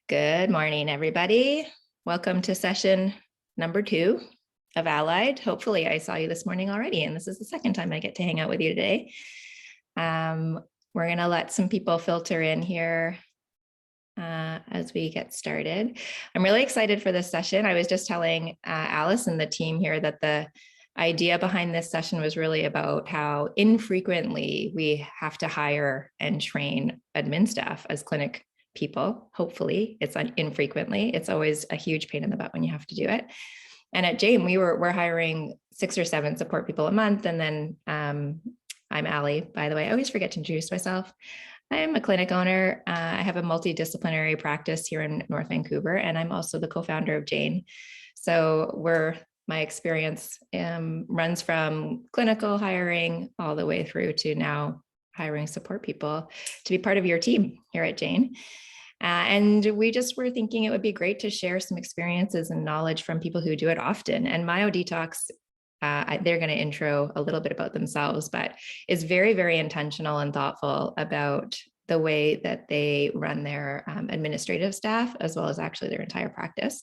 Good morning, everybody. Welcome to session number 2 of Allied. Hopefully I saw you this morning already, and this is the second time I get to hang out with you today. We're going to let some people filter in here as we get started. I'm really excited for this session. I was just telling Alice and the team here that the idea behind this session was really about how infrequently we have to hire and train admin staff as clinic people. Hopefully it's infrequently. It's always a huge pain in the butt when you have to do it. And at Jane, we're hiring 6 or 7 support people a month. And then I'm Allie, by the way. I always forget to introduce myself. I'm a clinic owner. I have a multidisciplinary practice here in North Vancouver, and I'm also the co-founder of Jane. So my experience runs from clinical hiring all the way through to now hiring support people to be part of your team here at Jane. And we just were thinking it would be great to share some experiences and knowledge from people who do it often. And Myodetox, they're going to intro a little bit about themselves, but is very, very intentional and thoughtful about the way that they run their administrative staff, as well as actually their entire practice.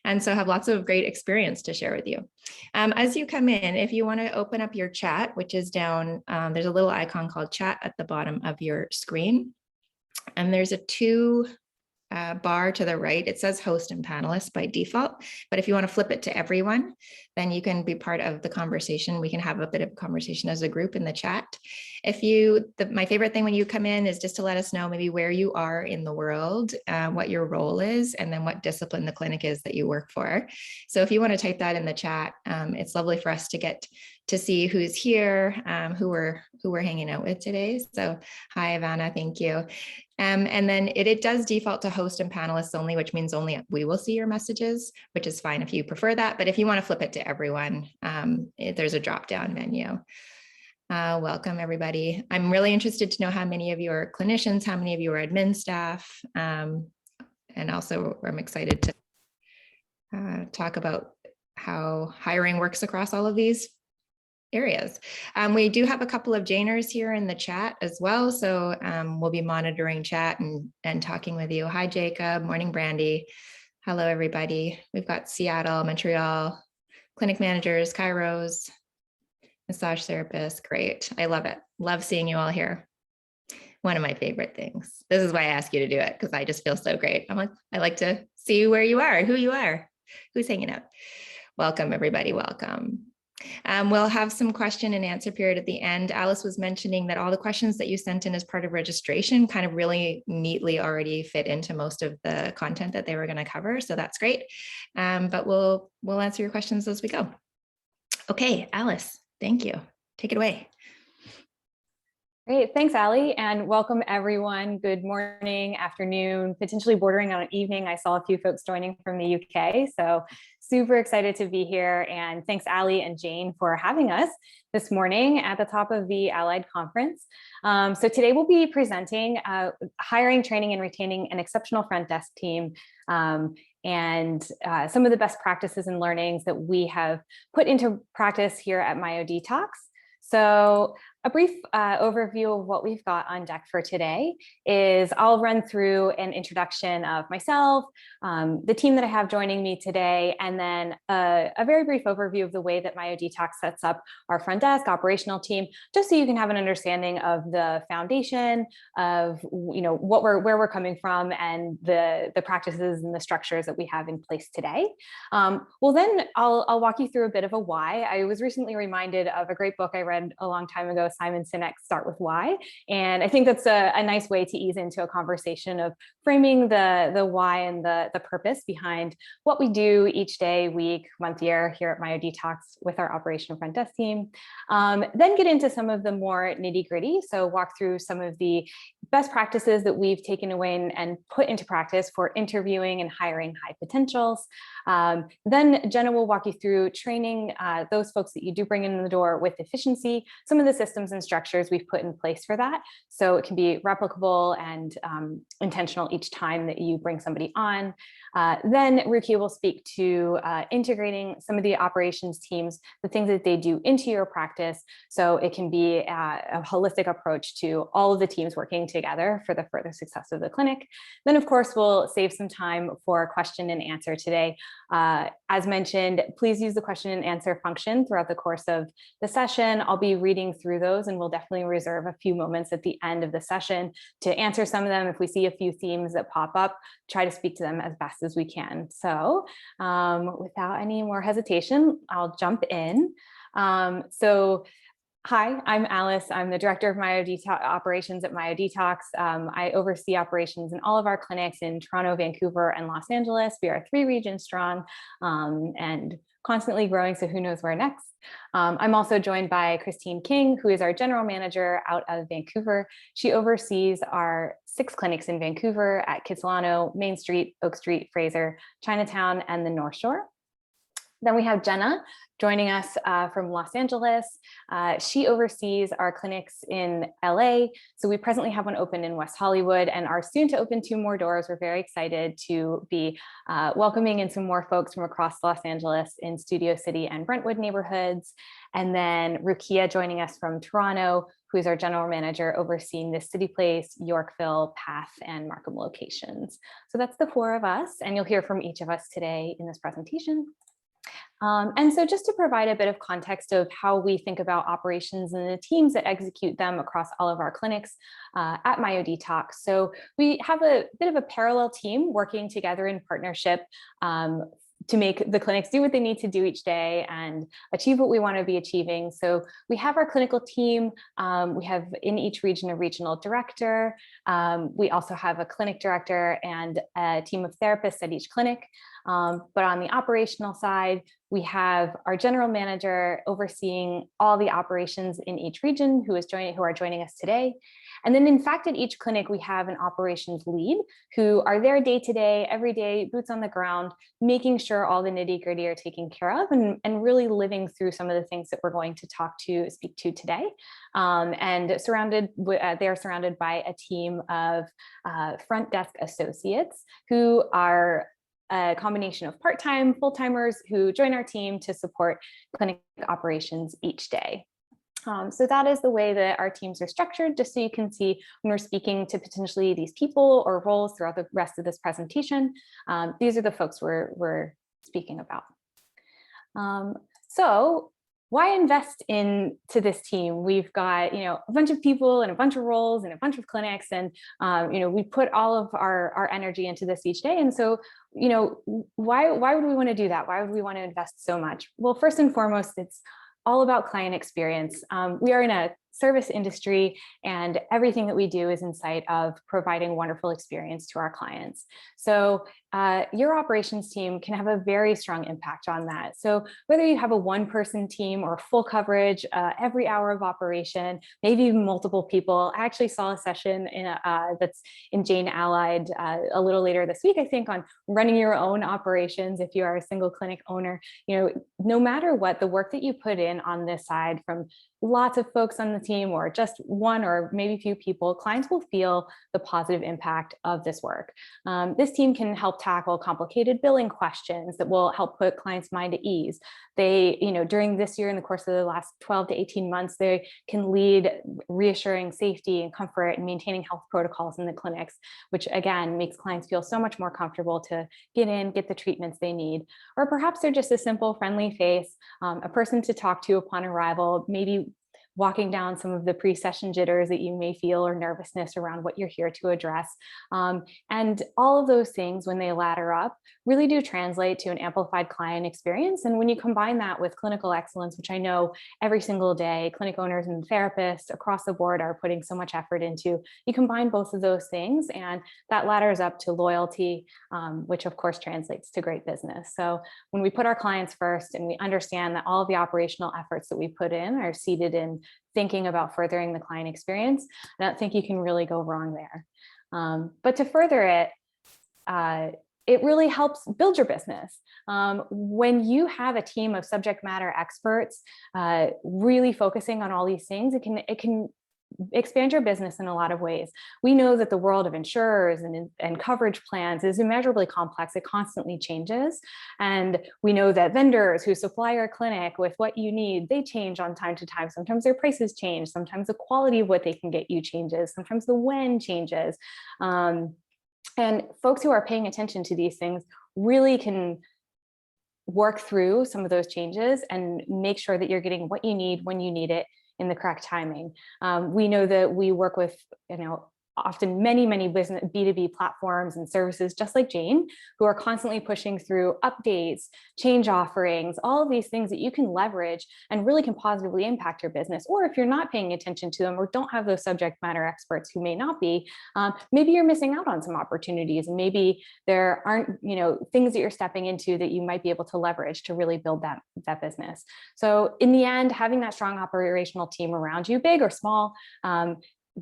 And so have lots of great experience to share with you. As you come in, if you want to open up your chat, which is down, there's a little icon called chat at the bottom of your screen. And there's a 2 bar to the right. It says host and panelists by default, but if you want to flip it to everyone, then you can be part of the conversation. We can have a bit of a conversation as a group in the chat. My favorite thing when you come in is just to let us know maybe where you are in the world, what your role is, and then what discipline the clinic is that you work for. So if you want to type that in the chat, it's lovely for us to get to see who's here, who we're hanging out with today. So hi, Ivana, thank you. And then it does default to host and panelists only, which means only we will see your messages, which is fine if you prefer that. But if you want to flip it to everyone, there's a drop-down menu. Welcome, everybody. I'm really interested to know how many of you are clinicians, how many of you are admin staff, and also I'm excited to talk about how hiring works across all of these areas. We do have a couple of Janers here in the chat as well. So we'll be monitoring chat and talking with you. Hi, Jacob. Morning, Brandy. Hello, everybody. We've got Seattle, Montreal, clinic managers, chiros, massage therapists. Great. I love it. Love seeing you all here. One of my favorite things. This is why I ask you to do it, because I just feel so great. I like to see where you are, who you are, who's hanging out. Welcome, everybody. Welcome. We'll have some question and answer period at the end. Alice was mentioning that all the questions that you sent in as part of registration kind of really neatly already fit into most of the content that they were going to cover. So that's great. But we'll answer your questions as we go. Okay, Alice, thank you. Take it away. Great, thanks, Allie, and welcome everyone. Good morning, afternoon, potentially bordering on an evening. I saw a few folks joining from the UK, so super excited to be here. And thanks, Allie and Jane, for having us this morning at the top of the Allied Conference. So today we'll be presenting hiring, training, and retaining an exceptional front desk team, and some of the best practices and learnings that we have put into practice here at Myodetox. So a brief overview of what we've got on deck for today is I'll run through an introduction of myself, the team that I have joining me today, and then a very brief overview of the way that Myodetox sets up our front desk operational team, just so you can have an understanding of the foundation of where we're coming from and the practices and the structures that we have in place today. Well, then I'll walk you through a bit of a why. I was recently reminded of a great book I read a long time ago, Simon Sinek's Start With Why. And I think that's a nice way to ease into a conversation of framing the why and the purpose behind what we do each day, week, month, year here at Myodetox with our operational front desk team. Then get into some of the more nitty gritty. So walk through some of the best practices that we've taken away and put into practice for interviewing and hiring high potentials. Then Jenna will walk you through training those folks that you do bring in the door with efficiency, some of the systems and structures we've put in place for that. So it can be replicable and intentional each time that you bring somebody on. Then Ruki will speak to integrating some of the operations teams, the things that they do into your practice. So it can be a holistic approach to all of the teams working together together for the further success of the clinic. Then, of course, we'll save some time for question and answer today. As mentioned, please use the question and answer function throughout the course of the session. I'll be reading through those, and we'll definitely reserve a few moments at the end of the session to answer some of them. If we see a few themes that pop up, try to speak to them as best as we can. So without any more hesitation, I'll jump in. Hi, I'm Alice. I'm the director of operations at Myodetox. I oversee operations in all of our clinics in Toronto, Vancouver, and Los Angeles. We are 3 regions strong and constantly growing, so who knows where next. I'm also joined by Christine King, who is our general manager out of Vancouver. She oversees our 6 clinics in Vancouver at Kitsilano, Main Street, Oak Street, Fraser, Chinatown, and the North Shore. Then we have Jenna joining us from Los Angeles. She oversees our clinics in LA. So we presently have one open in West Hollywood and are soon to open 2 more doors. We're very excited to be welcoming in some more folks from across Los Angeles in Studio City and Brentwood neighborhoods. And then Rukia joining us from Toronto, who is our general manager overseeing the City Place, Yorkville, Path, and Markham locations. So that's the 4 of us, and you'll hear from each of us today in this presentation. And so just to provide a bit of context of how we think about operations and the teams that execute them across all of our clinics at Myodetox. So we have a bit of a parallel team working together in partnership to make the clinics do what they need to do each day and achieve what we want to be achieving. So we have our clinical team. We have in each region a regional director. We also have a clinic director and a team of therapists at each clinic. But on the operational side, we have our general manager overseeing all the operations in each region who are joining us today. And then in fact, at each clinic, we have an operations lead who are there day to day, every day, boots on the ground, making sure all the nitty gritty are taken care of and really living through some of the things that we're going to speak to today. And they're surrounded by a team of front desk associates who are a combination of part-time, full-timers who join our team to support clinic operations each day. So that is the way that our teams are structured, just so you can see when we're speaking to potentially these people or roles throughout the rest of this presentation. These are the folks we're speaking about. So why invest into this team? We've got a bunch of people and a bunch of roles and a bunch of clinics, and we put all of our energy into this each day. And so why would we want to do that? Why would we want to invest so much? Well, first and foremost, it's all about client experience. We are in a service industry, and everything that we do is in sight of providing wonderful experience to our clients. So your operations team can have a very strong impact on that. So whether you have a 1-person team or full coverage every hour of operation, maybe even multiple people. I actually saw a session that's in Jane Allied a little later this week, I think, on running your own operations if you are a single clinic owner. No matter what, the work that you put in on this side, from lots of folks on the team or just 1 or maybe few people, clients will feel the positive impact of this work. This team can help tackle complicated billing questions that will help put clients' mind at ease. They, during this year, in the course of the last 12 to 18 months, they can lead reassuring safety and comfort and maintaining health protocols in the clinics, which again makes clients feel so much more comfortable to get the treatments they need. Or perhaps they're just a simple, friendly face, a person to talk to upon arrival, maybe walking down some of the pre-session jitters that you may feel or nervousness around what you're here to address. And all of those things, when they ladder up, really do translate to an amplified client experience. And when you combine that with clinical excellence, which I know every single day clinic owners and therapists across the board are putting so much effort into, you combine both of those things and that ladders up to loyalty, which of course translates to great business. So when we put our clients first and we understand that all of the operational efforts that we put in are seated in thinking about furthering the client experience, I don't think you can really go wrong there. But to further it, it really helps build your business. When you have a team of subject matter experts really focusing on all these things, it can expand your business in a lot of ways. We know that the world of insurers and coverage plans is immeasurably complex. It constantly changes. And we know that vendors who supply our clinic with what you need, they change on time to time. Sometimes their prices change. Sometimes the quality of what they can get you changes. Sometimes the when changes. And folks who are paying attention to these things really can work through some of those changes and make sure that you're getting what you need when you need it in the correct timing. We know that we work with, often many business B2B platforms and services, just like Jane, who are constantly pushing through updates, change offerings, all of these things that you can leverage and really can positively impact your business. Or if you're not paying attention to them or don't have those subject matter experts who may not be, maybe you're missing out on some opportunities, and maybe there aren't, things that you're stepping into that you might be able to leverage to really build that business. So in the end, having that strong operational team around you, big or small,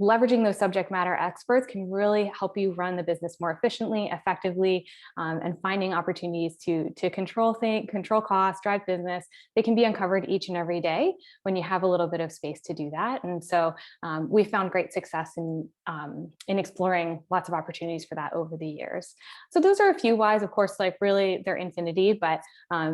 leveraging those subject matter experts can really help you run the business more efficiently, effectively, and finding opportunities to control costs, drive business. They can be uncovered each and every day when you have a little bit of space to do that. And so we found great success in exploring lots of opportunities for that over the years. So those are a few whys. Of course, like really they're infinity, but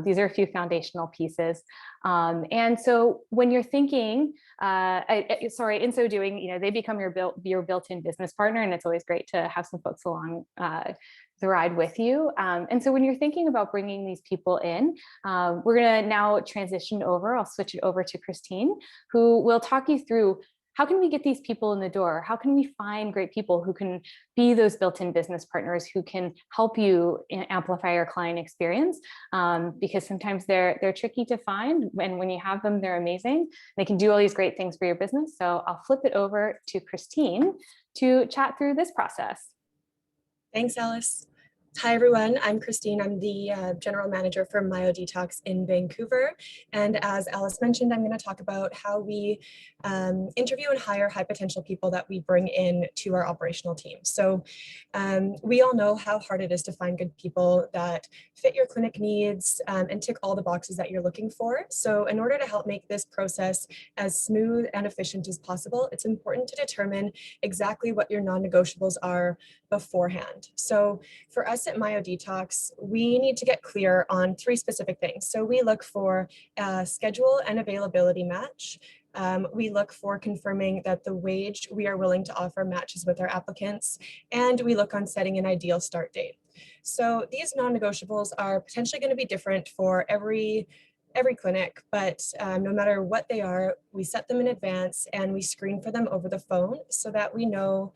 these are a few foundational pieces. And so when you're thinking, in so doing, they become your built-in business partner, and it's always great to have some folks along the ride with you. And so when you're thinking about bringing these people in, we're going to now transition over. I'll switch it over to Christine, who will talk you through how can we get these people in the door? How can we find great people who can be those built-in business partners who can help you amplify your client experience? Because sometimes they're tricky to find, and when you have them, they're amazing. They can do all these great things for your business. So I'll flip it over to Christine to chat through this process. Thanks, Alice. Hi, everyone. I'm Christine. I'm the General Manager for Myodetox in Vancouver. And as Alice mentioned, I'm going to talk about how we interview and hire high potential people that we bring in to our operational team. So we all know how hard it is to find good people that fit your clinic needs and tick all the boxes that you're looking for. So in order to help make this process as smooth and efficient as possible, it's important to determine exactly what your non-negotiables are beforehand. So for us at Myodetox, we need to get clear on 3 specific things. So we look for a schedule and availability match. We look for confirming that the wage we are willing to offer matches with our applicants, and we look on setting an ideal start date. So these non-negotiables are potentially going to be different for every clinic, but no matter what they are, we set them in advance and we screen for them over the phone so that we know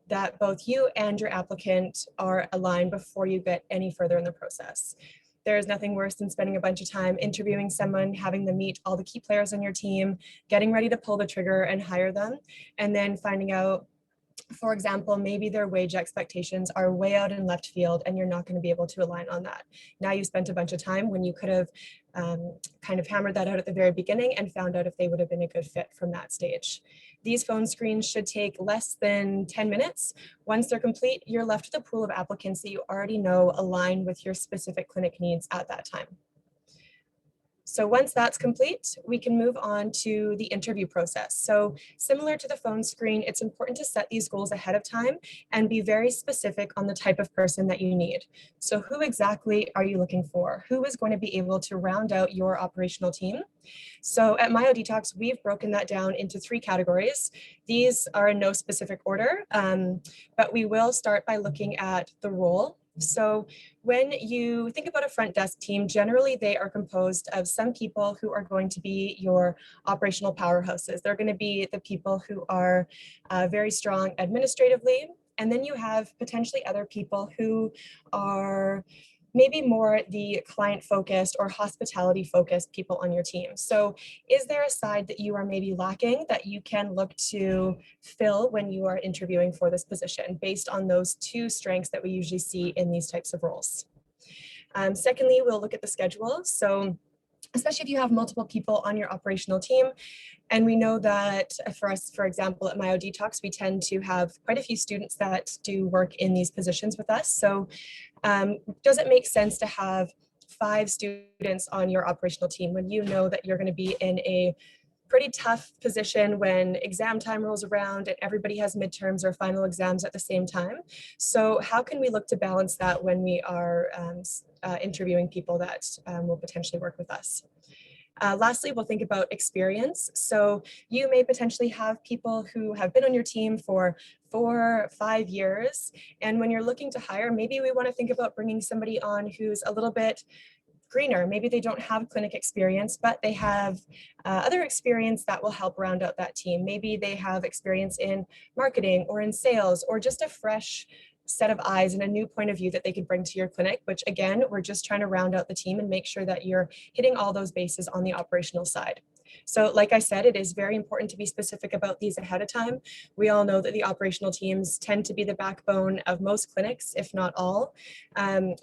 that both you and your applicant are aligned before you get any further in the process. There is nothing worse than spending a bunch of time interviewing someone, having them meet all the key players on your team, getting ready to pull the trigger and hire them, and then finding out, for example, maybe their wage expectations are way out in left field and you're not going to be able to align on that. Now you spent a bunch of time when you could have kind of hammered that out at the very beginning and found out if they would have been a good fit from that stage. These phone screens should take less than 10 minutes. Once they're complete, you're left with a pool of applicants that you already know align with your specific clinic needs at that time. So once that's complete, we can move on to the interview process. So similar to the phone screen, it's important to set these goals ahead of time and be very specific on the type of person that you need. So who exactly are you looking for? Who is going to be able to round out your operational team? So at Myodetox, we've broken that down into 3 categories. These are in no specific order, but we will start by looking at the role. So when you think about a front desk team, generally they are composed of some people who are going to be your operational powerhouses. They're going to be the people who are very strong administratively. And then you have potentially other people who are maybe more the client-focused or hospitality-focused people on your team. So is there a side that you are maybe lacking that you can look to fill when you are interviewing for this position based on those 2 strengths that we usually see in these types of roles? Secondly, we'll look at the schedule. So especially if you have multiple people on your operational team. And we know that for us, for example, at Myodetox, we tend to have quite a few students that do work in these positions with us. So does it make sense to have 5 students on your operational team when you know that you're going to be in a pretty tough position when exam time rolls around and everybody has midterms or final exams at the same time. So how can we look to balance that when we are interviewing people that will potentially work with us? Lastly, we'll think about experience. So you may potentially have people who have been on your team for 4 or 5 years. And when you're looking to hire, maybe we want to think about bringing somebody on who's a little bit greener. Maybe they don't have clinic experience, but they have other experience that will help round out that team. Maybe they have experience in marketing or in sales, or just a fresh set of eyes and a new point of view that they could bring to your clinic, which again, we're just trying to round out the team and make sure that you're hitting all those bases on the operational side. So like I said, it is very important to be specific about these ahead of time. We all know that the operational teams tend to be the backbone of most clinics, if not all.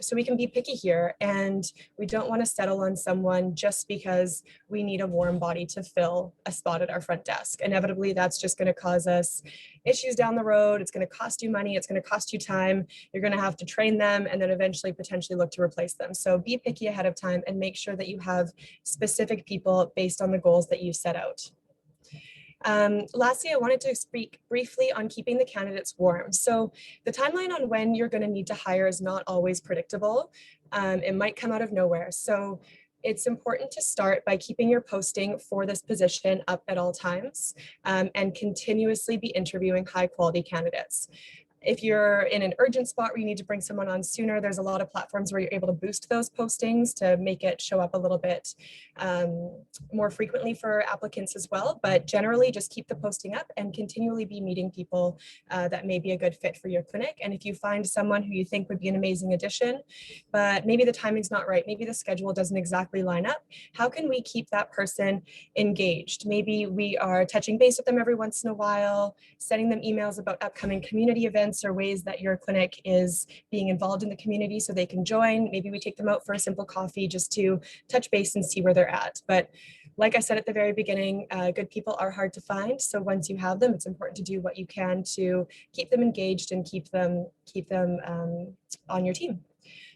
So we can be picky here, and we don't want to settle on someone just because we need a warm body to fill a spot at our front desk. Inevitably, that's just going to cause us issues down the road. It's going to cost you money. It's going to cost you time. You're going to have to train them and then eventually potentially look to replace them. So be picky ahead of time and make sure that you have specific people based on the goals that you set out. Lastly, I wanted to speak briefly on keeping the candidates warm. So the timeline on when you're going to need to hire is not always predictable. It might come out of nowhere. So it's important to start by keeping your posting for this position up at all times, and continuously be interviewing high quality candidates. If you're in an urgent spot where you need to bring someone on sooner, there's a lot of platforms where you're able to boost those postings to make it show up a little bit more frequently for applicants as well. But generally, just keep the posting up and continually be meeting people that may be a good fit for your clinic. And if you find someone who you think would be an amazing addition, but maybe the timing's not right, maybe the schedule doesn't exactly line up, how can we keep that person engaged? Maybe we are touching base with them every once in a while, sending them emails about upcoming community events or ways that your clinic is being involved in the community so they can join. Maybe we take them out for a simple coffee just to touch base and see where they're at. But like I said at the very beginning, good people are hard to find. So once you have them, it's important to do what you can to keep them engaged and keep them on your team.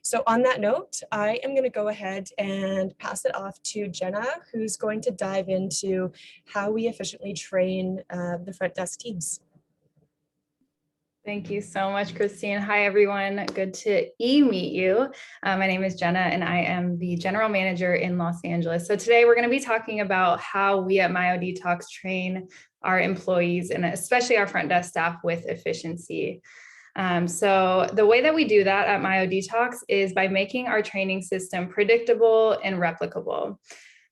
So on that note, I am going to go ahead and pass it off to Jenna, who's going to dive into how we efficiently train the front desk teams. Thank you so much, Christine. Hi, everyone. Good to meet you. My name is Jenna, and I am the general manager in Los Angeles. So today we're going to be talking about how we at Myodetox train our employees and especially our front desk staff with efficiency. So the way that we do that at Myodetox is by making our training system predictable and replicable.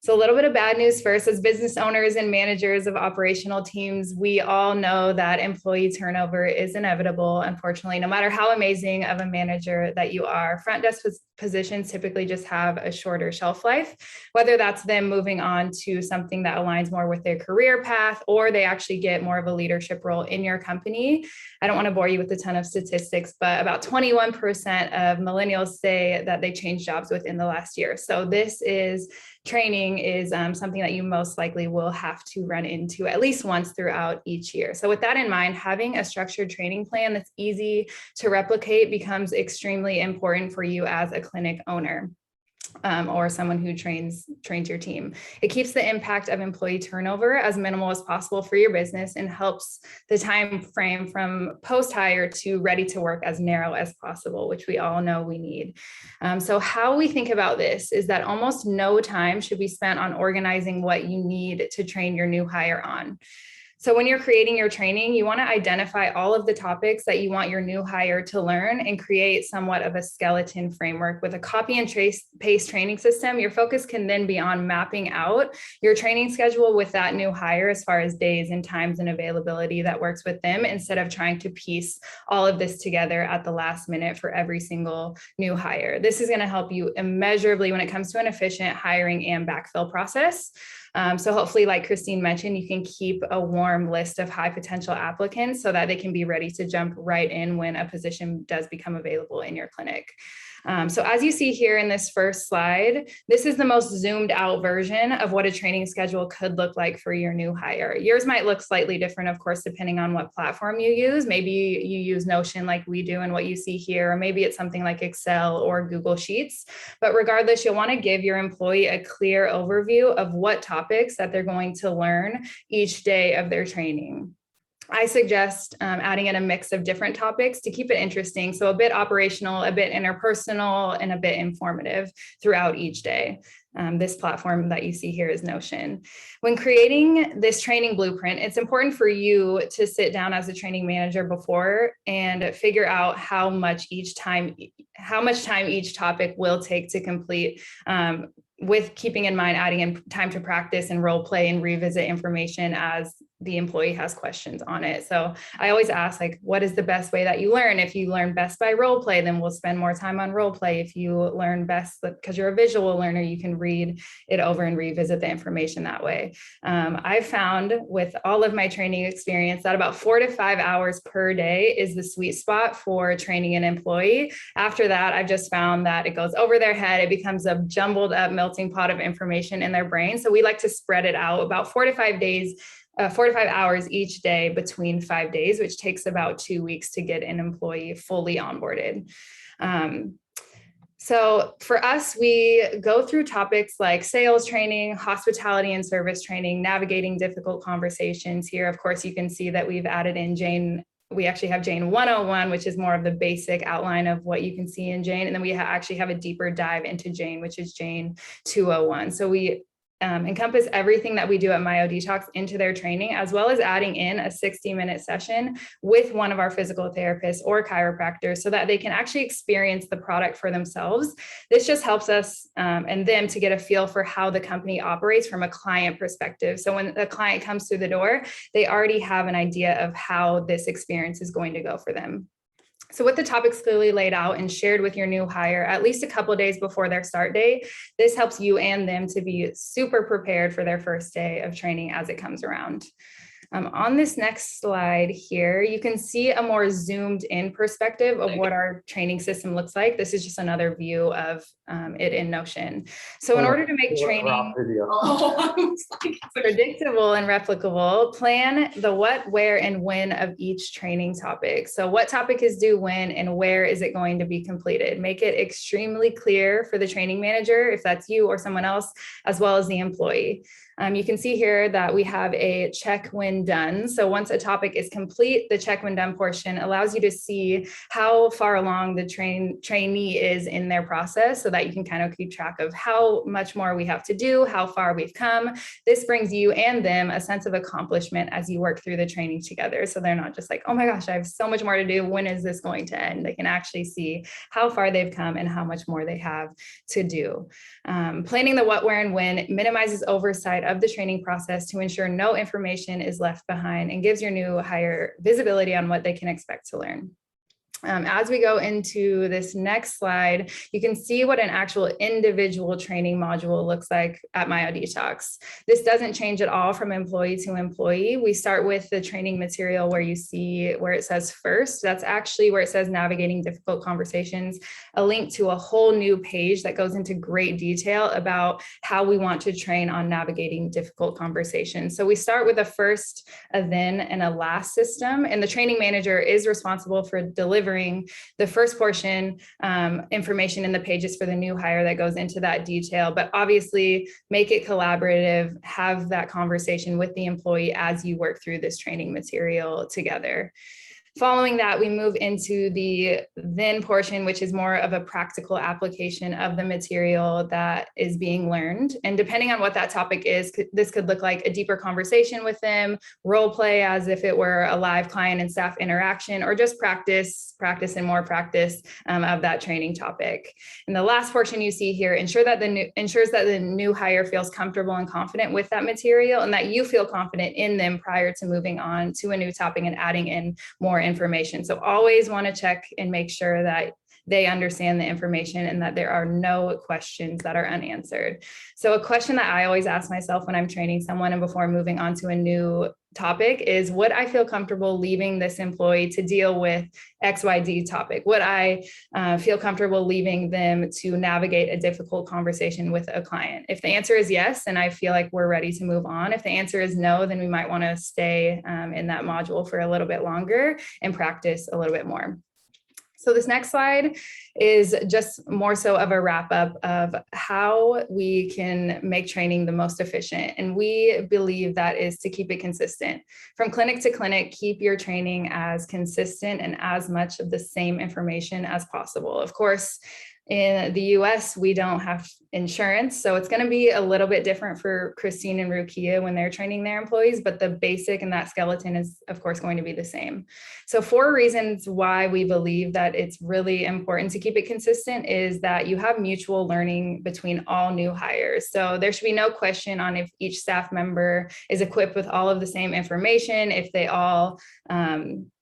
So a little bit of bad news first. As business owners and managers of operational teams, we all know that employee turnover is inevitable. Unfortunately, no matter how amazing of a manager that you are, front desk positions typically just have a shorter shelf life, whether that's them moving on to something that aligns more with their career path, or they actually get more of a leadership role in your company. I don't want to bore you with a ton of statistics, but about 21% of millennials say that they changed jobs within the last year. So training is something that you most likely will have to run into at least once throughout each year. So with that in mind, having a structured training plan that's easy to replicate becomes extremely important for you as a clinic owner. Or someone who trains your team. It keeps the impact of employee turnover as minimal as possible for your business and helps the time frame from post-hire to ready to work as narrow as possible, which we all know we need. So how we think about this is that almost no time should be spent on organizing what you need to train your new hire on. So when you're creating your training, you want to identify all of the topics that you want your new hire to learn and create somewhat of a skeleton framework. With a copy and paste training system, your focus can then be on mapping out your training schedule with that new hire as far as days and times and availability that works with them, instead of trying to piece all of this together at the last minute for every single new hire. This is going to help you immeasurably when it comes to an efficient hiring and backfill process. So hopefully, like Christine mentioned, you can keep a warm list of high potential applicants so that they can be ready to jump right in when a position does become available in your clinic. So as you see here in this first slide, this is the most zoomed out version of what a training schedule could look like for your new hire. Yours might look slightly different, of course, depending on what platform you use. Maybe you use Notion like we do and what you see here, or maybe it's something like Excel or Google Sheets. But regardless, you'll want to give your employee a clear overview of what topics that they're going to learn each day of their training. I suggest adding in a mix of different topics to keep it interesting. So a bit operational, a bit interpersonal, and a bit informative throughout each day. This platform that you see here is Notion. When creating this training blueprint, it's important for you to sit down as a training manager before and figure out how much time each topic will take to complete, with keeping in mind adding in time to practice and role play and revisit information as the employee has questions on it. So I always ask, like, what is the best way that you learn? If you learn best by role play, then we'll spend more time on role play. If you learn best because you're a visual learner, you can read it over and revisit the information that way. I've found with all of my training experience that about 4 to 5 hours per day is the sweet spot for training an employee. After that, I've just found that it goes over their head. It becomes a jumbled up melting pot of information in their brain. So we like to spread it out about 4 to 5 hours each day between 5 days, which takes about 2 weeks to get an employee fully onboarded. So for us, we go through topics like sales training, hospitality and service training, navigating difficult conversations. Here, of course, you can see that we've added in Jane. We actually have Jane 101, which is more of the basic outline of what you can see in Jane. And then we actually have a deeper dive into Jane, which is Jane 201. So we encompass everything that we do at Myodetox into their training, as well as adding in a 60-minute session with one of our physical therapists or chiropractors so that they can actually experience the product for themselves. This just helps us and them to get a feel for how the company operates from a client perspective. So when the client comes through the door, they already have an idea of how this experience is going to go for them. So with the topics clearly laid out and shared with your new hire at least a couple of days before their start date, this helps you and them to be super prepared for their first day of training as it comes around. On this next slide here, you can see a more zoomed in perspective of what our training system looks like. This is just another view of it in Notion. So in order to make training predictable and replicable, plan the what, where, and when of each training topic. So what topic is due when and where is it going to be completed? Make it extremely clear for the training manager, if that's you or someone else, as well as the employee. You can see here that we have a check when done. So once a topic is complete, the check when done portion allows you to see how far along the trainee is in their process so that you can kind of keep track of how much more we have to do, how far we've come. This brings you and them a sense of accomplishment as you work through the training together. So they're not just like, oh my gosh, I have so much more to do. When is this going to end? They can actually see how far they've come and how much more they have to do. Planning the what, where, and when minimizes oversight of the training process to ensure no information is left behind and gives your new hire visibility on what they can expect to learn. As we go into this next slide, you can see what an actual individual training module looks like at Myodetox. This doesn't change at all from employee to employee. We start with the training material where you see where it says first. That's actually where it says navigating difficult conversations, a link to a whole new page that goes into great detail about how we want to train on navigating difficult conversations. So we start with a first, a then, and a last system, and the training manager is responsible for delivering the first portion, information in the pages for the new hire that goes into that detail, but obviously make it collaborative, have that conversation with the employee as you work through this training material together. Following that, we move into the then portion, which is more of a practical application of the material that is being learned. And depending on what that topic is, this could look like a deeper conversation with them, role play as if it were a live client and staff interaction, or just practice and more practice of that training topic. And the last portion you see here ensures that the new hire feels comfortable and confident with that material, and that you feel confident in them prior to moving on to a new topic and adding in more information. So always want to check and make sure that they understand the information and that there are no questions that are unanswered. So a question that I always ask myself when I'm training someone and before moving on to a new topic is, would I feel comfortable leaving this employee to deal with XYZ topic? Would I feel comfortable leaving them to navigate a difficult conversation with a client? If the answer is yes, then I feel like we're ready to move on. If the answer is no, then we might want to stay in that module for a little bit longer and practice a little bit more. So this next slide is just more so of a wrap up of how we can make training the most efficient. And we believe that is to keep it consistent. From clinic to clinic, keep your training as consistent and as much of the same information as possible. Of course, in the US, we don't have insurance, so it's going to be a little bit different for Christine and Rukia when they're training their employees, but the basic and that skeleton is, of course, going to be the same. So 4 reasons why we believe that it's really important to keep it consistent is that you have mutual learning between all new hires. So there should be no question on if each staff member is equipped with all of the same information, if they all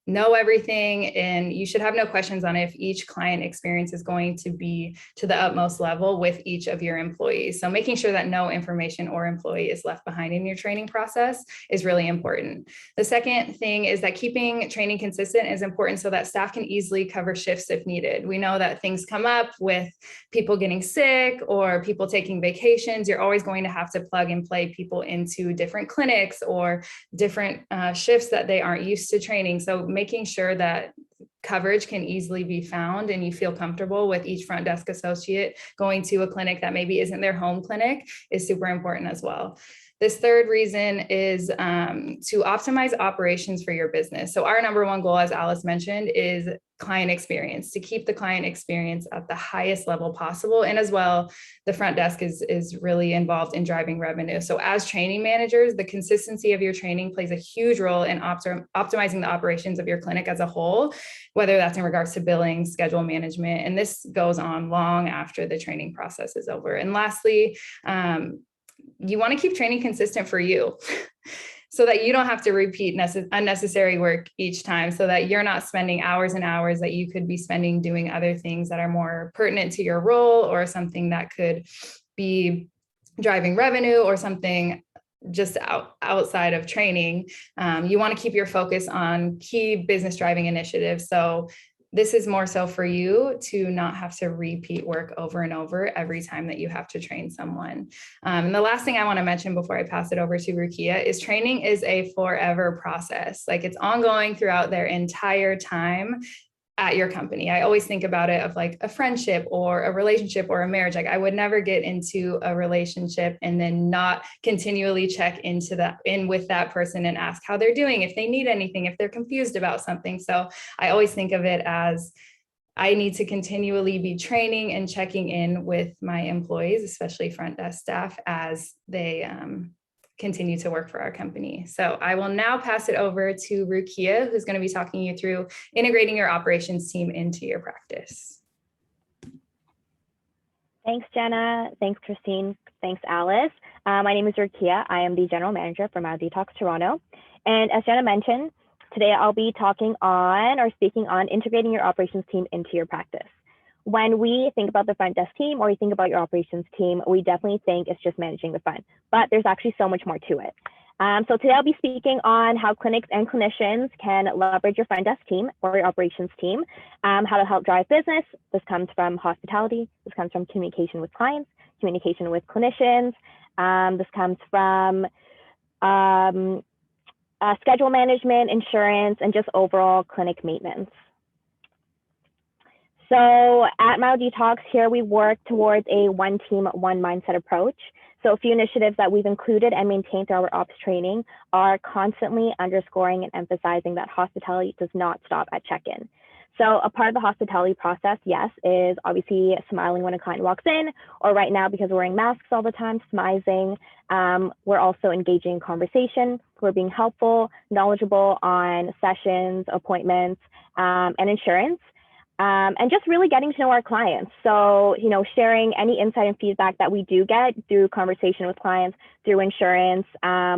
know everything, and you should have no questions on if each client experience is going to be to the utmost level with each of your employees. So making sure that no information or employee is left behind in your training process is really important. The second thing is that keeping training consistent is important so that staff can easily cover shifts if needed. We know that things come up with people getting sick or people taking vacations. You're always going to have to plug and play people into different clinics or different shifts that they aren't used to training. So making sure that coverage can easily be found and you feel comfortable with each front desk associate going to a clinic that maybe isn't their home clinic is super important as well. This third reason is to optimize operations for your business. So our number one goal, as Alice mentioned, is client experience, to keep the client experience at the highest level possible. And as well, the front desk is really involved in driving revenue. So as training managers, the consistency of your training plays a huge role in optimizing the operations of your clinic as a whole, whether that's in regards to billing, schedule management, and this goes on long after the training process is over. And lastly, you want to keep training consistent for you so that you don't have to repeat unnecessary work each time, so that you're not spending hours and hours that you could be spending doing other things that are more pertinent to your role or something that could be driving revenue or something just outside of training. You want to keep your focus on key business driving initiatives. So this is more so for you to not have to repeat work over and over every time that you have to train someone. And the last thing I want to mention before I pass it over to Rukia is training is a forever process. Like, it's ongoing throughout their entire time at your company. I always think about it of like a friendship or a relationship or a marriage. Like, I would never get into a relationship and then not continually check in with that person and ask how they're doing, if they need anything, if they're confused about something. So I always think of it as I need to continually be training and checking in with my employees, especially front desk staff, as they continue to work for our company. So I will now pass it over to Rukia, who's going to be talking you through integrating your operations team into your practice. Thanks, Jenna. Thanks, Christine. Thanks, Alice. My name is Rukia. I am the General Manager for Myodetox Toronto. And as Jenna mentioned, today I'll be speaking on integrating your operations team into your practice. When we think about the front desk team or we think about your operations team, we definitely think it's just managing the front, but there's actually so much more to it. So today I'll be speaking on how clinics and clinicians can leverage your front desk team or your operations team, how to help drive business. This comes from hospitality. This comes from communication with clients, communication with clinicians. This comes from schedule management, insurance, and just overall clinic maintenance. So at Myodetox here, we work towards a one team, one mindset approach. So a few initiatives that we've included and maintained through our ops training are constantly underscoring and emphasizing that hospitality does not stop at check-in. So a part of the hospitality process, yes, is obviously smiling when a client walks in, or right now, because we're wearing masks all the time, smizing. We're also engaging in conversation. We're being helpful, knowledgeable on sessions, appointments, and insurance. And just really getting to know our clients. So, sharing any insight and feedback that we do get through conversation with clients, through insurance,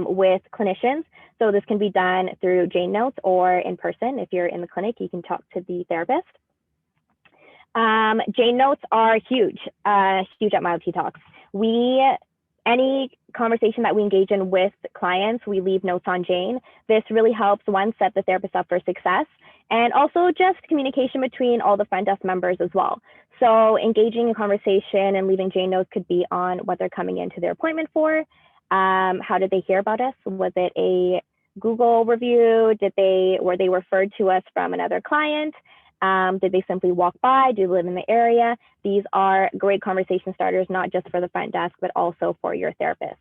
with clinicians. So this can be done through Jane Notes or in person. If you're in the clinic, you can talk to the therapist. Jane notes are huge, huge at Myodetox. Any conversation that we engage in with clients, we leave notes on Jane. This really helps, one, set the therapist up for success, and also just communication between all the front desk members as well. So engaging in conversation and leaving Jane notes could be on what they're coming into their appointment for. How did they hear about us? Was it a Google review? Were they referred to us from another client? Did they simply walk by? Do they live in the area? These are great conversation starters, not just for the front desk, but also for your therapist.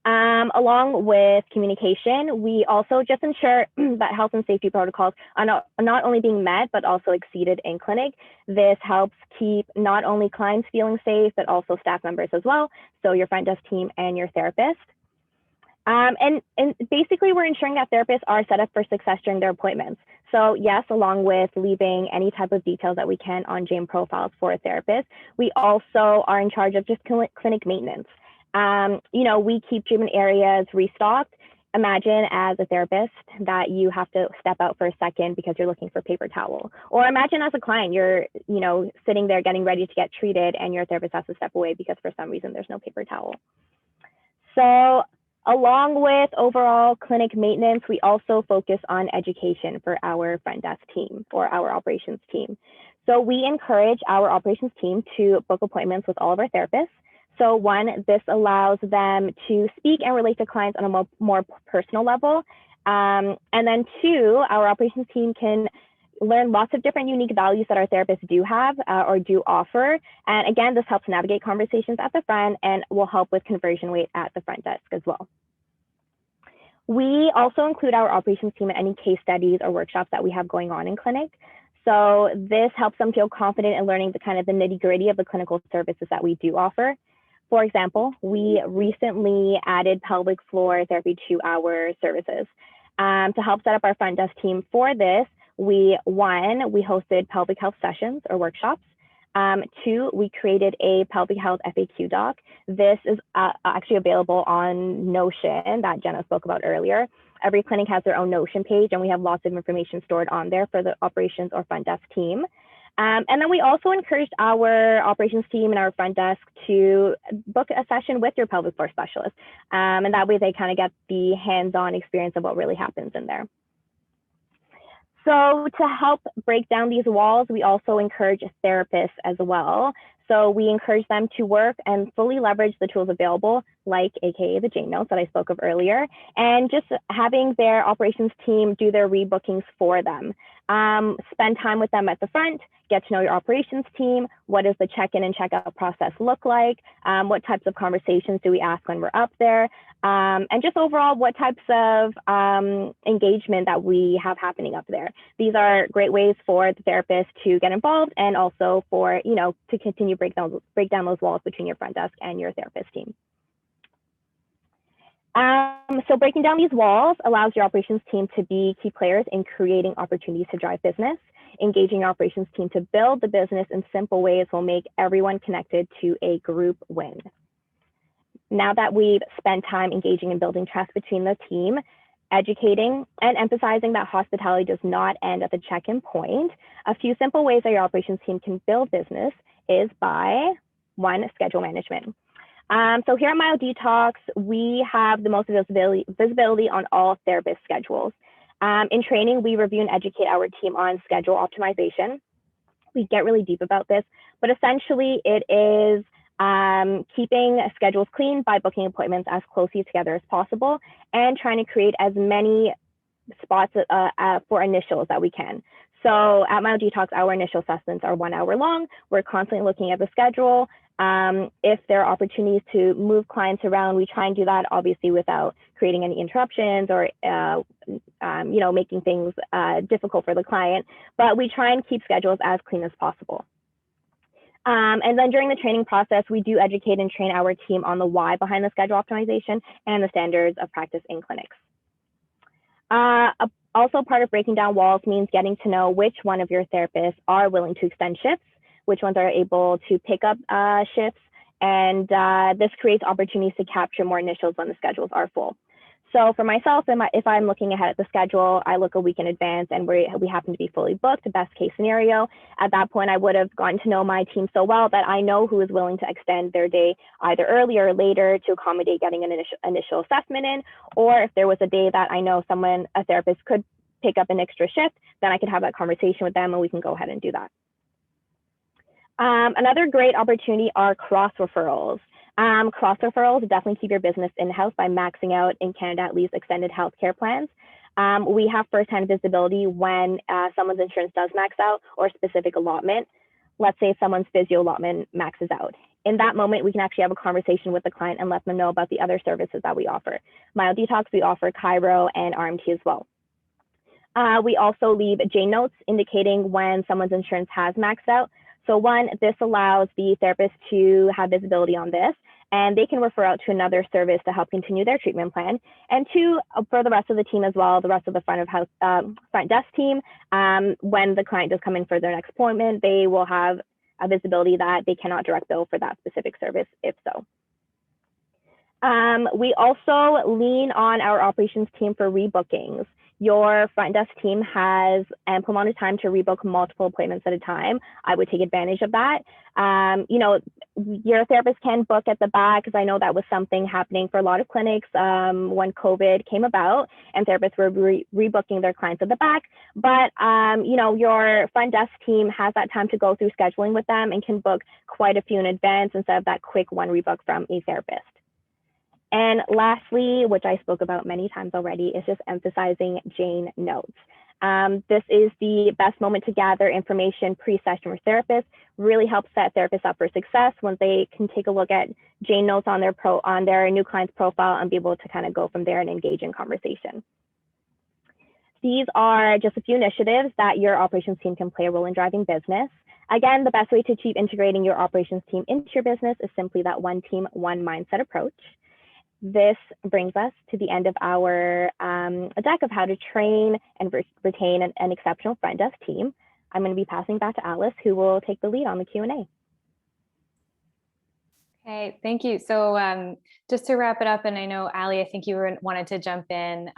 Along with communication, we also just ensure that health and safety protocols are not only being met, but also exceeded in clinic. This helps keep not only clients feeling safe, but also staff members as well. So your front desk team and your therapist. And basically, we're ensuring that therapists are set up for success during their appointments. So yes, along with leaving any type of details that we can on Jane profiles for a therapist, we also are in charge of just clinic maintenance. We keep treatment areas restocked. Imagine as a therapist that you have to step out for a second because you're looking for paper towel. Or imagine as a client, you're sitting there getting ready to get treated and your therapist has to step away because for some reason there's no paper towel. So along with overall clinic maintenance, we also focus on education for our front desk team or our operations team. So we encourage our operations team to book appointments with all of our therapists. So one, this allows them to speak and relate to clients on a more personal level. And then two, our operations team can learn lots of different unique values that our therapists do have or do offer. And again, this helps navigate conversations at the front and will help with conversion rate at the front desk as well. We also include our operations team in any case studies or workshops that we have going on in clinic. So this helps them feel confident in learning the kind of the nitty-gritty of the clinical services that we do offer. For example, we recently added pelvic floor therapy to our services. To help set up our front desk team for this, we hosted pelvic health sessions or workshops. Two, we created a pelvic health FAQ doc. This is actually available on Notion that Jenna spoke about earlier. Every clinic has their own Notion page and we have lots of information stored on there for the operations or front desk team. And then we also encouraged our operations team and our front desk to book a session with your pelvic floor specialist. And that way they kind of get the hands-on experience of what really happens in there. So to help break down these walls, we also encourage therapists as well. So we encourage them to work and fully leverage the tools available, like AKA the Jane notes that I spoke of earlier, and just having their operations team do their rebookings for them. Spend time with them at the front, get to know your operations team. What does the check-in and check-out process look like? What types of conversations do we ask when we're up there? And just overall, what types of engagement that we have happening up there. These are great ways for the therapist to get involved and also for, to continue break down those walls between your front desk and your therapist team. So breaking down these walls allows your operations team to be key players in creating opportunities to drive business. Engaging your operations team to build the business in simple ways will make everyone connected to a group win. Now that we've spent time engaging and building trust between the team, educating and emphasizing that hospitality does not end at the check-in point, a few simple ways that your operations team can build business is by, one, schedule management. So here at Myodetox, we have the most visibility on all therapist schedules. In training, we review and educate our team on schedule optimization. We get really deep about this, but essentially it is keeping schedules clean by booking appointments as closely together as possible and trying to create as many spots for initials that we can. So at Myodetox, our initial assessments are 1 hour long. We're constantly looking at the schedule. If there are opportunities to move clients around, we try and do that obviously without creating any interruptions or making things difficult for the client, but we try and keep schedules as clean as possible. And then during the training process, we do educate and train our team on the why behind the schedule optimization and the standards of practice in clinics. Also, part of breaking down walls means getting to know which one of your therapists are willing to extend shifts, which ones are able to pick up shifts, and this creates opportunities to capture more initials when the schedules are full. So for myself, if I'm looking ahead at the schedule, I look a week in advance and we happen to be fully booked, best case scenario. At that point, I would have gotten to know my team so well that I know who is willing to extend their day either earlier or later to accommodate getting an initial assessment in, or if there was a day that I know a therapist could pick up an extra shift, then I could have that conversation with them and we can go ahead and do that. Another great opportunity are cross referrals. Cross referrals definitely keep your business in-house by maxing out in Canada at least extended healthcare plans. We have firsthand visibility when someone's insurance does max out or specific allotment. Let's say someone's physio allotment maxes out. In that moment, we can actually have a conversation with the client and let them know about the other services that we offer. Myodetox, we offer chiro and RMT as well. We also leave Jane notes indicating when someone's insurance has maxed out. So one, this allows the therapist to have visibility on this, and they can refer out to another service to help continue their treatment plan. And two, for the rest of the team as well, the rest of the front desk team, when the client does come in for their next appointment, they will have a visibility that they cannot direct bill for that specific service if so. We also lean on our operations team for rebookings. Your front desk team has ample amount of time to rebook multiple appointments at a time. I would take advantage of that. Your therapist can book at the back, because I know that was something happening for a lot of clinics when COVID came about, and therapists were rebooking their clients at the back. But your front desk team has that time to go through scheduling with them and can book quite a few in advance instead of that quick one rebook from a therapist. And lastly, which I spoke about many times already, is just emphasizing Jane notes. This is the best moment to gather information pre-session with therapists, really helps set therapists up for success when they can take a look at Jane notes on their new client's profile and be able to kind of go from there and engage in conversation. These are just a few initiatives that your operations team can play a role in driving business. Again, the best way to achieve integrating your operations team into your business is simply that one team, one mindset approach. This brings us to the end of our deck of how to train and retain an exceptional front desk team. I'm going to be passing back to Alice, who will take the lead on the Q&A. Okay, thank you. So just to wrap it up, and I know, Ali, I think you wanted to jump in,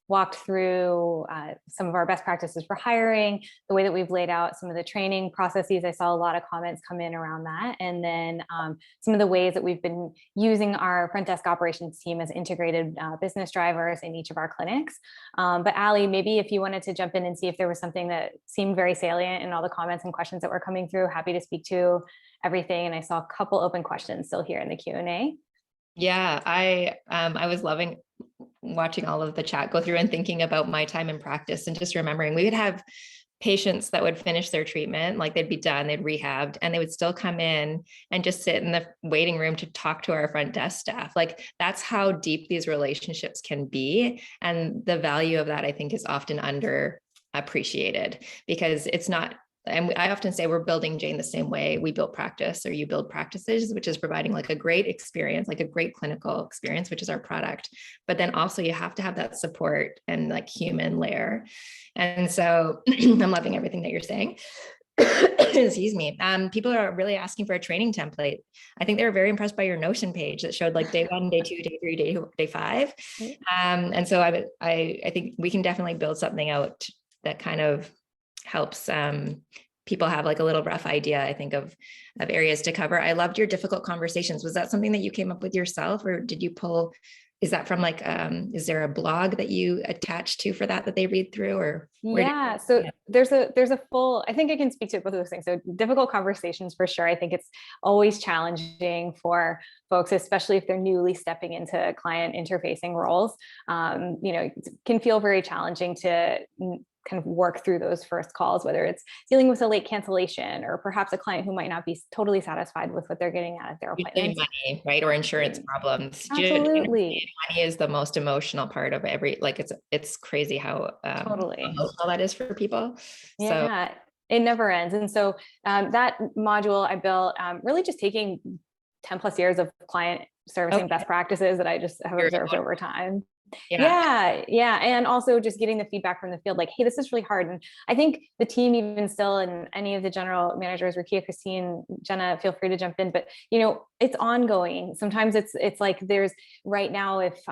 walked through some of our best practices for hiring, the way that we've laid out some of the training processes. I saw a lot of comments come in around that. And then some of the ways that we've been using our front desk operations team as integrated business drivers in each of our clinics. But Ali, maybe if you wanted to jump in and see if there was something that seemed very salient in all the comments and questions that were coming through, happy to speak to everything. And I saw a couple open questions still here in the Q&A. Yeah, I was loving watching all of the chat go through and thinking about my time in practice and just remembering we would have patients that would finish their treatment, like they'd be done, they'd rehabbed, and they would still come in and just sit in the waiting room to talk to our front desk staff. Like that's how deep these relationships can be. And the value of that, I think, is often underappreciated because it's not. And I often say we're building Jane the same way we built practice or you build practices, which is providing like a great experience, like a great clinical experience, which is our product. But then also you have to have that support and like human layer. And so I'm loving everything that you're saying. Excuse me. People are really asking for a training template. I think they were very impressed by your Notion page that showed like day 1, day 2, day 3, day 5. And so I think we can definitely build something out that kind of helps people have like a little rough idea, I think, of areas to cover. I loved your difficult conversations. Was that something that you came up with yourself, or did you pull, is that from like, is there a blog that you attached to for that they read through, or? Yeah, so there's a full, I think I can speak to both of those things. So difficult conversations for sure. I think it's always challenging for folks, especially if they're newly stepping into client interfacing roles. It can feel very challenging to kind of work through those first calls, whether it's dealing with a late cancellation or perhaps a client who might not be totally satisfied with what they're getting out of their appointment. Money, right? Or insurance problems. Absolutely. Money is the most emotional part of it's crazy how totally emotional that is for people. Yeah, so it never ends. And so that module I built, really just taking 10 plus years of client servicing best practices that I just have observed over time. Yeah. And also just getting the feedback from the field, like, hey, this is really hard. And I think the team even still, and any of the general managers, Rakia, Christine, Jenna, feel free to jump in, but it's ongoing. Sometimes it's like there's right now, if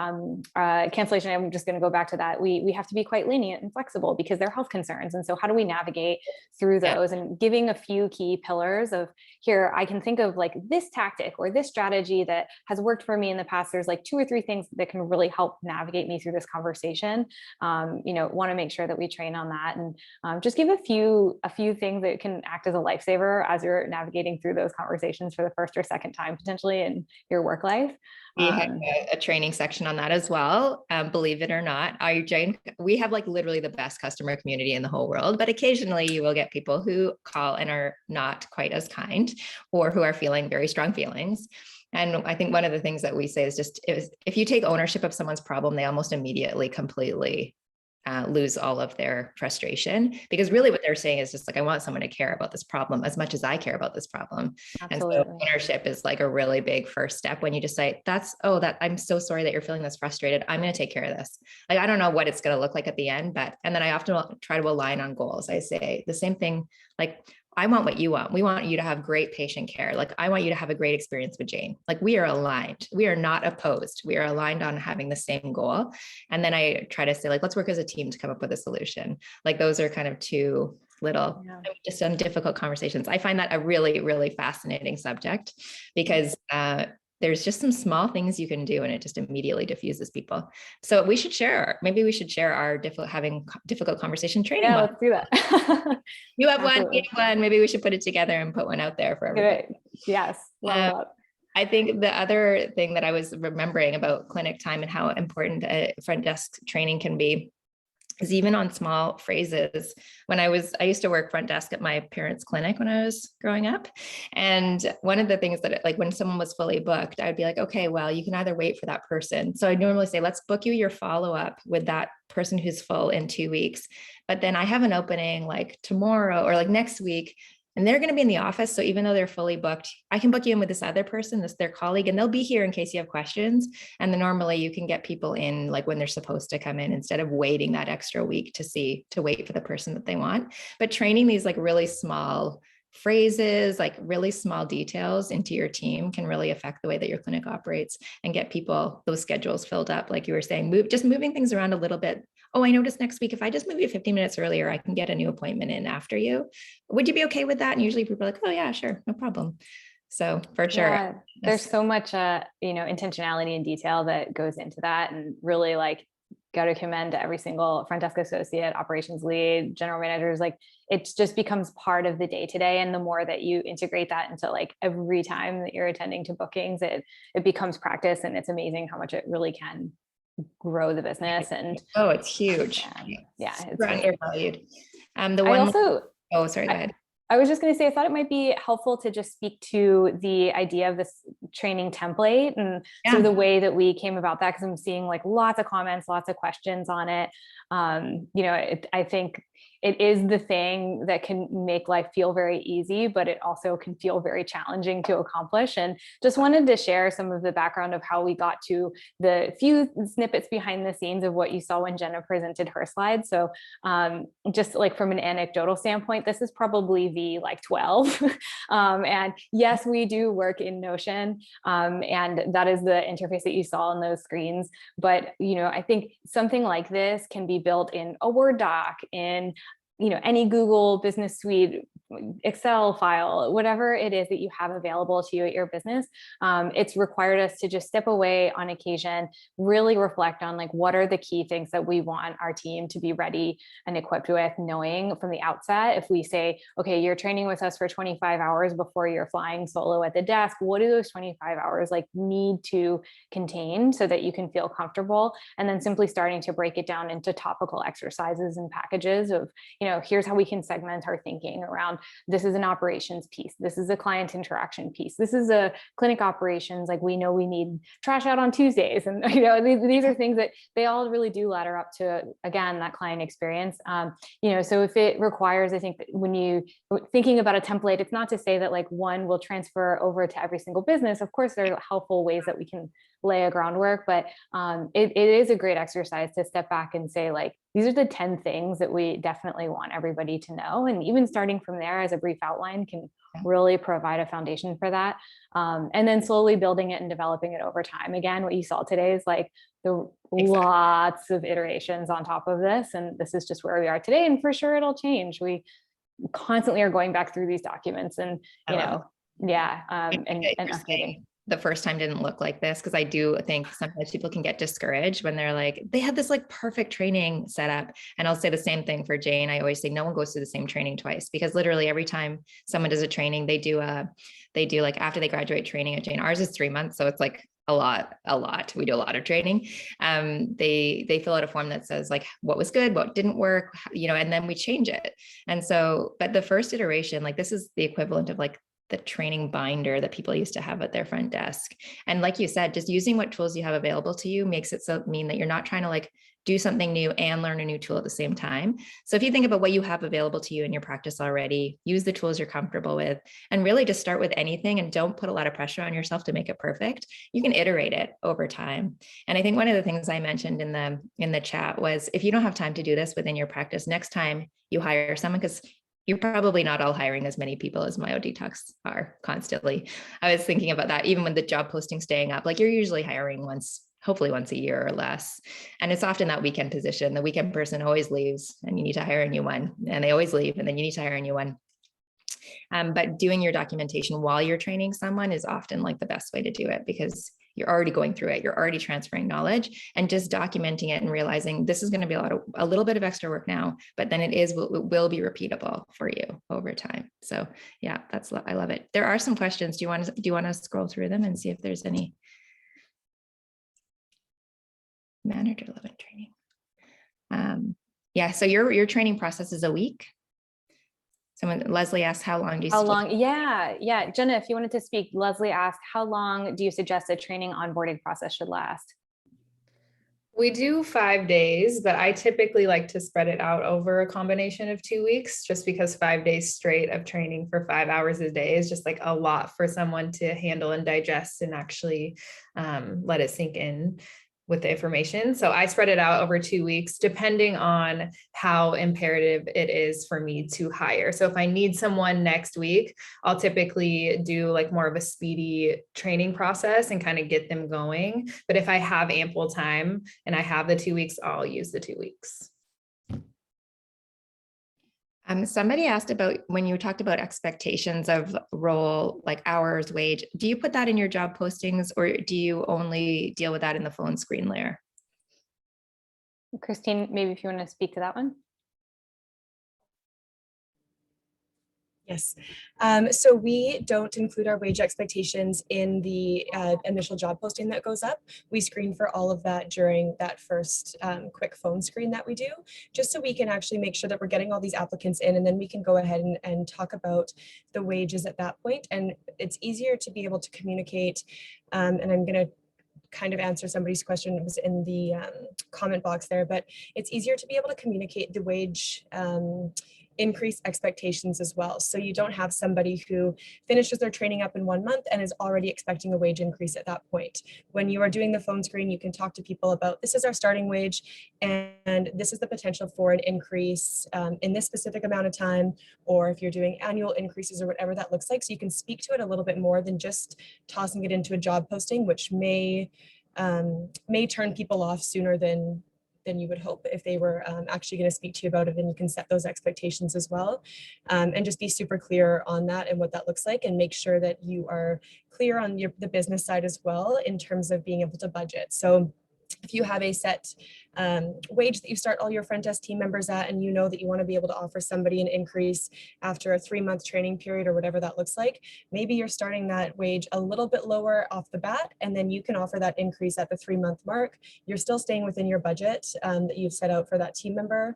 cancellation, I'm just going to go back to that. We have to be quite lenient and flexible because they're health concerns. And so how do we navigate through those, and giving a few key pillars of, here, I can think of like this tactic or this strategy that has worked for me in the past. There's like 2 or 3 things that can really help navigate me through this conversation. Want to make sure that we train on that, and just give a few things that can act as a lifesaver as you're navigating through those conversations for the first or second time potentially in your work life. We have a training section on that as well. Believe it or not, we have like literally the best customer community in the whole world, but occasionally you will get people who call and are not quite as kind, or who are feeling very strong feelings. And I think one of the things that we say is just, if you take ownership of someone's problem, they almost immediately completely lose all of their frustration, because really what they're saying is just like, I want someone to care about this problem as much as I care about this problem. Absolutely. And so ownership is like a really big first step, when you just say, I'm so sorry that you're feeling this frustrated. I'm going to take care of this. Like, I don't know what it's going to look like at the end, and then I often try to align on goals. I say the same thing, like, I want what you want. We want you to have great patient care. Like, I want you to have a great experience with Jane. Like, we are aligned. We are not opposed. We are aligned on having the same goal. And then I try to say, like, let's work as a team to come up with a solution. Like, those are kind of two little, just difficult conversations. I find that a really, really fascinating subject, because there's just some small things you can do and it just immediately diffuses people. So maybe we should share our having difficult conversation training. Yeah, let's do that. You have one, maybe we should put it together and put one out there for everybody. Good. Yes. I think the other thing that I was remembering about clinic time and how important front desk training can be is even on small phrases. I used to work front desk at my parents' clinic when I was growing up. And one of the things that, like, when someone was fully booked, I'd be like, okay, well, you can either wait for that person. So I normally say, let's book you your follow-up with that person who's full in 2 weeks. But then I have an opening like tomorrow or like next week, and they're going to be in the office. So even though they're fully booked, I can book you in with this other person, their colleague, and they'll be here in case you have questions. And then normally you can get people in like when they're supposed to come in, instead of waiting that extra week to wait for the person that they want. But training these like really small phrases, like really small details into your team can really affect the way that your clinic operates and get people those schedules filled up. Like you were saying, moving things around a little bit. Oh, I noticed next week, if I just move you 15 minutes earlier, I can get a new appointment in after you. Would you be okay with that? And usually people are like, oh yeah, sure, no problem. So for sure. Yeah, there's so much, intentionality and detail that goes into that, and really like got to commend every single front desk associate, operations lead, general managers. Like, it just becomes part of the day to day. And the more that you integrate that into like every time that you're attending to bookings, it becomes practice, and it's amazing how much it really can grow the business. And it's huge. It's undervalued. Sorry, go ahead. I was just going to say, I thought it might be helpful to just speak to the idea of this training template and sort of the way that we came about that, because I'm seeing like lots of comments, lots of questions on it. I think it is the thing that can make life feel very easy, but it also can feel very challenging to accomplish. And just wanted to share some of the background of how we got to the few snippets behind the scenes of what you saw when Jenna presented her slides. So just like from an anecdotal standpoint, this is probably V like 12. And yes, we do work in Notion, and that is the interface that you saw on those screens. But, I think something like this can be built in a Word doc, in any Google Business Suite, Excel file, whatever it is that you have available to you at your business. It's required us to just step away on occasion, really reflect on like, what are the key things that we want our team to be ready and equipped with, knowing from the outset. If we say, okay, you're training with us for 25 hours before you're flying solo at the desk, what do those 25 hours like need to contain so that you can feel comfortable? And then simply starting to break it down into topical exercises and packages of, here's how we can segment our thinking around, this is an operations piece, this is a client interaction piece, this is a clinic operations, like we know we need trash out on Tuesdays. And these are things that they all really do ladder up to, again, that client experience. So if it requires, I think that when you thinking about a template, it's not to say that like one will transfer over to every single business. Of course, there are helpful ways that we can lay a groundwork, but it is a great exercise to step back and say, like, these are the 10 things that we definitely want everybody to know. And even starting from there as a brief outline can really provide a foundation for that. And then slowly building it and developing it over time. Again, what you saw today is like lots of iterations on top of this. And this is just where we are today. And for sure, it'll change. We constantly are going back through these documents and, and updating. The first time didn't look like this, because I do think sometimes people can get discouraged when they're like, they have this like perfect training set up. And I'll say the same thing for Jane. I always say no one goes through the same training twice, because literally every time someone does a training, they do like after they graduate training at Jane. Ours is 3 months, so it's like a lot. We do a lot of training. They fill out a form that says like what was good, what didn't work, and then we change it. And so, but the first iteration, like this is the equivalent of like the training binder that people used to have at their front desk. And like you said, just using what tools you have available to you makes it so mean that you're not trying to like do something new and learn a new tool at the same time. So if you think about what you have available to you in your practice already, use the tools you're comfortable with, and really just start with anything and don't put a lot of pressure on yourself to make it perfect. You can iterate it over time. And I think one of the things I mentioned in the chat was, if you don't have time to do this within your practice, next time you hire someone, because you're probably not all hiring as many people as Myodetox are constantly. I was thinking about that, even when the job posting staying up, like you're usually hiring hopefully once a year or less. And it's often that weekend position. The weekend person always leaves and you need to hire a new one, and they always leave and then you need to hire a new one. But doing your documentation while you're training someone is often like the best way to do it, because you're already going through it, you're already transferring knowledge, and just documenting it and realizing this is going to be a little bit of extra work now, but then it will be repeatable for you over time. So yeah, I love it. There are some questions. Do you want to scroll through them and see if there's any? Manager level training. Yeah, so your training process is a week. Leslie asked, how long do you? How long? Yeah. Jenna, if you wanted to speak, Leslie asked, how long do you suggest a training onboarding process should last? We do 5 days, but I typically like to spread it out over a combination of 2 weeks, just because 5 days straight of training for 5 hours a day is just like a lot for someone to handle and digest and actually let it sink in with the information. So I spread it out over 2 weeks, depending on how imperative it is for me to hire. So if I need someone next week, I'll typically do like more of a speedy training process and kind of get them going. But if I have ample time and I have the 2 weeks, I'll use the 2 weeks. Somebody asked about when you talked about expectations of role, like hours, wage, do you put that in your job postings, or do you only deal with that in the phone screen layer? Christine, maybe if you want to speak to that one. Yes. So we don't include our wage expectations in the initial job posting that goes up. We screen for all of that during that first quick phone screen that we do, just so we can actually make sure that we're getting all these applicants in, and then we can go ahead and talk about the wages at that point. And it's easier to be able to communicate, and I'm going to kind of answer somebody's question. It was in the comment box there, but it's easier to be able to communicate the wage increase expectations as well. So you don't have somebody who finishes their training up in 1 month and is already expecting a wage increase at that point. When you are doing the phone screen, you can talk to people about, this is our starting wage and this is the potential for an increase in this specific amount of time, or if you're doing annual increases or whatever that looks like. So you can speak to it a little bit more than just tossing it into a job posting, which may turn people off sooner than you would hope if they were actually going to speak to you about it. And you can set those expectations as well, and just be super clear on that and what that looks like, and make sure that you are clear on the business side as well in terms of being able to budget. So if you have a set wage that you start all your front desk team members at, and you know that you want to be able to offer somebody an increase after a 3-month training period or whatever that looks like, maybe you're starting that wage a little bit lower off the bat, and then you can offer that increase at the 3-month mark. You're still staying within your budget that you've set out for that team member,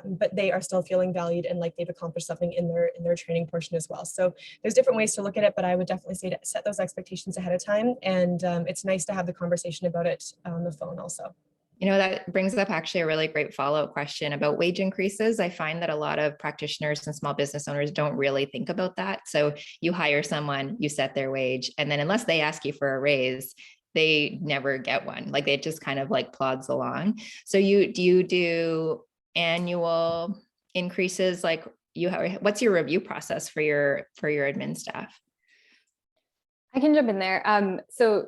but they are still feeling valued and like they've accomplished something in their training portion as well. So there's different ways to look at it, but I would definitely say to set those expectations ahead of time. And it's nice to have the conversation about it on the phone also. That brings up actually a really great follow-up question about wage increases. I find that a lot of practitioners and small business owners don't really think about that. So you hire someone, you set their wage, and then unless they ask you for a raise, they never get one. Like it just kind of like plods along. So do you do annual increases? Like what's your review process for your admin staff? I can jump in there. So,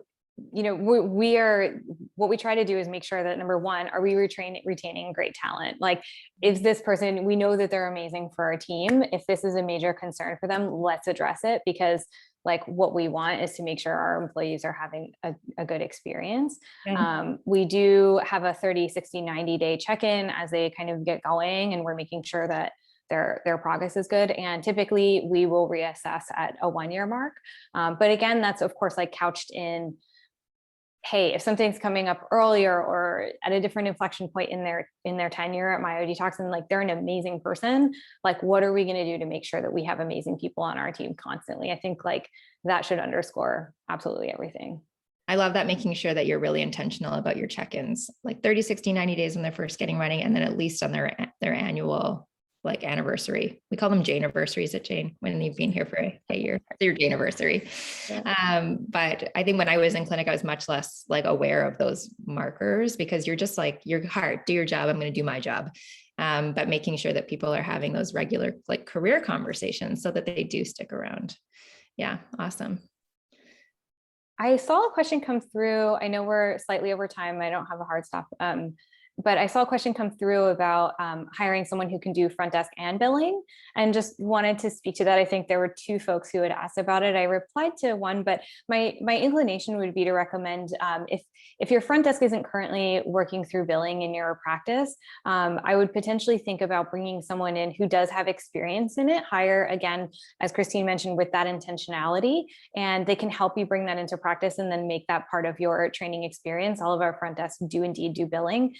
you know, what we try to do is make sure that number one, are we retaining great talent? Like, is this person, we know that they're amazing for our team. If this is a major concern for them, let's address it, because like what we want is to make sure our employees are having a good experience. Okay. We do have a 30, 60, 90-day check-in as they kind of get going, and we're making sure that their progress is good. And typically we will reassess at a 1-year mark. But again, that's of course like couched in, hey, if something's coming up earlier or at a different inflection point in their tenure at Myodetox, and like they're an amazing person, like what are we going to do to make sure that we have amazing people on our team constantly? I think like that should underscore absolutely everything. I love that, making sure that you're really intentional about your check-ins, like 30, 60, 90 days when they're first getting running, and then at least on their annual like anniversary. We call them Jane-iversaries at Jane when you've been here for a year, your Jane-iversary. Yeah. But I think when I was in clinic, I was much less like aware of those markers, because you're just like, you're hard, do your job, I'm going to do my job. But making sure that people are having those regular like career conversations so that they do stick around. Yeah, awesome. I saw a question come through. I know we're slightly over time. I don't have a hard stop. But I saw a question come through about hiring someone who can do front desk and billing, and just wanted to speak to that. I think there were 2 folks who had asked about it. I replied to one, but my inclination would be to recommend if your front desk isn't currently working through billing in your practice, I would potentially think about bringing someone in who does have experience in it. Hire, again, as Christine mentioned, with that intentionality, and they can help you bring that into practice and then make that part of your training experience. All of our front desks do indeed do billing.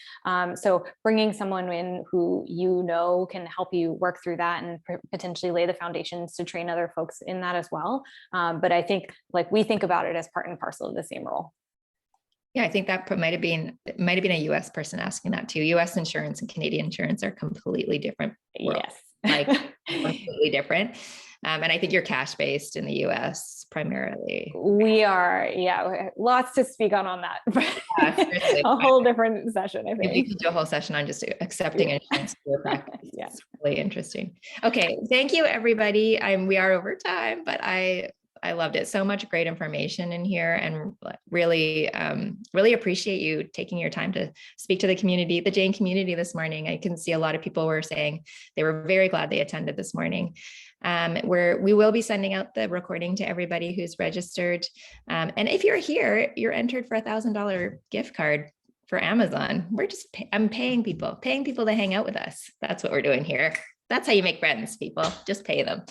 So bringing someone in who you know can help you work through that and potentially lay the foundations to train other folks in that as well. But I think like we think about it as part and parcel of the same role. Yeah, I think that might have been a US person asking that too. US insurance and Canadian insurance are completely different worlds. Yes. Like completely different. And I think you're cash based in the US primarily. We are, yeah, lots to speak on that. Yeah, a whole different session, I think. We could do a whole session on just accepting insurance for your practice. Yeah. It's really interesting. Okay, thank you everybody. We are over time, but I loved it. So much great information in here, and really, really appreciate you taking your time to speak to the community, the Jane community this morning. I can see a lot of people were saying they were very glad they attended this morning. We will be sending out the recording to everybody who's registered. And if you're here, you're entered for $1,000 gift card for Amazon. I'm paying people to hang out with us. That's what we're doing here. That's how you make friends, people. Just pay them.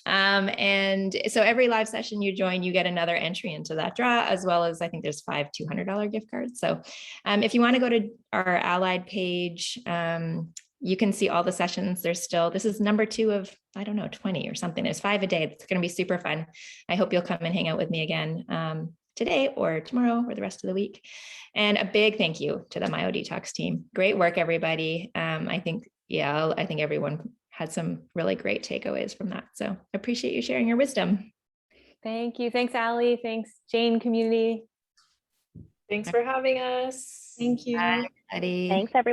And so every live session you join, you get another entry into that draw, as well as I think there's 5 $200 gift cards. So if you want to go to our Allied page, you can see all the sessions. This is number 2 of, I don't know, 20 or something. There's 5 a day. It's going to be super fun. I hope you'll come and hang out with me again today or tomorrow or the rest of the week. And a big thank you to the Myodetox team. Great work, everybody. I think everyone had some really great takeaways from that. So appreciate you sharing your wisdom. Thank you. Thanks, Allie. Thanks, Jane community. Thanks for having us. Thank you. Bye, everybody. Thanks, everyone.